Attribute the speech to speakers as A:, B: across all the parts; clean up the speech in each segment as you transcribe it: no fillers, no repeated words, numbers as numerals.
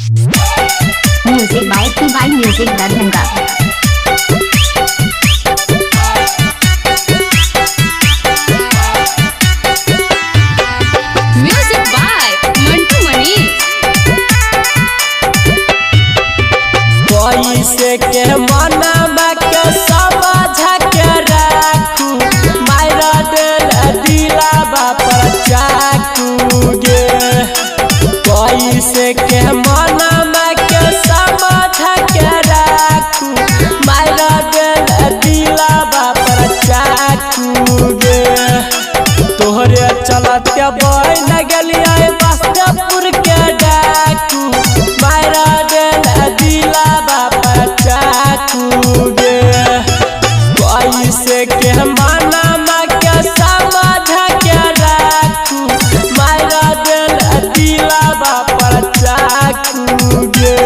A: Music by TY Music Darbhanga.
B: Music by Mantu Mani.
C: कोई से के मना के समझ के रखू मायरा दिल दिलावा पर चाकू गे कोई से के मना के समझ के रखू मायरा दिल दिलावा पर चाकू गे तोहरे चलत के बन गलिया बस्तपुर के डाकू मायरा दिल दिलावा पर चाकू गे कोई से के मना के समझ के रखू मायरा दिल दिलावा पर चाकू गे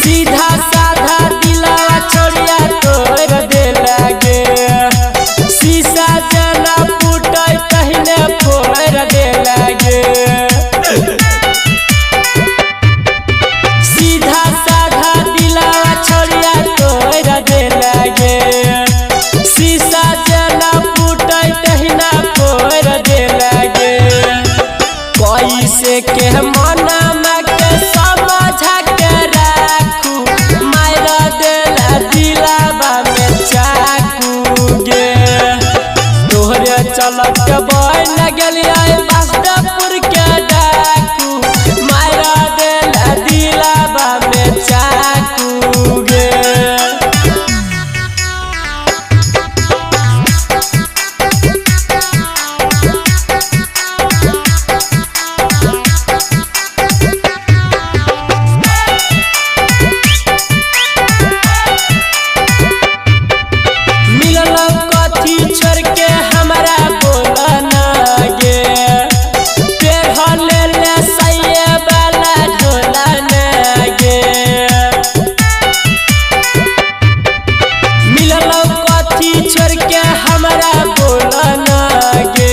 C: सीधा साधा दिलावा छोड़िया तोड़ दे लगे शीशा जना फूटे पहले फोड़ दे लगे सीधा साधा दिलावा छोड़िया तोड़ दे लगे शीशा जना फूटे पहले फोड़ दे लगे कोई से के मना के समझ के रखू मायरा दिल दिलावा में चाकू गे तोहरे चलत के बन गलिया बस्तपुर के डाकू मायरा दिल दिलावा में चाकू गे मिलल कथी छोड़ के हमरा बोलना गे पेहले ले सैये वाला ढोलना गे मिलल कथी छोड़ के हमरा बोलना गे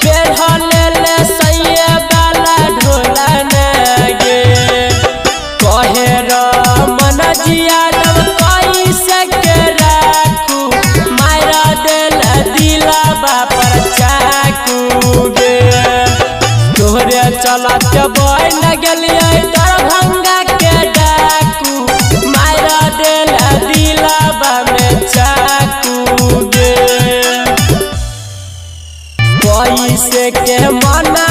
C: पेहले ले सैये वाला ढोलना गे कहे मन जिया कोई से के रखू मायरा दिल दिलावा पर चाकू गे तोहरे चलत बन गलिया दरभंगा के डाकू मायरा दिल दिलावा में चाकू गे कोई से के मना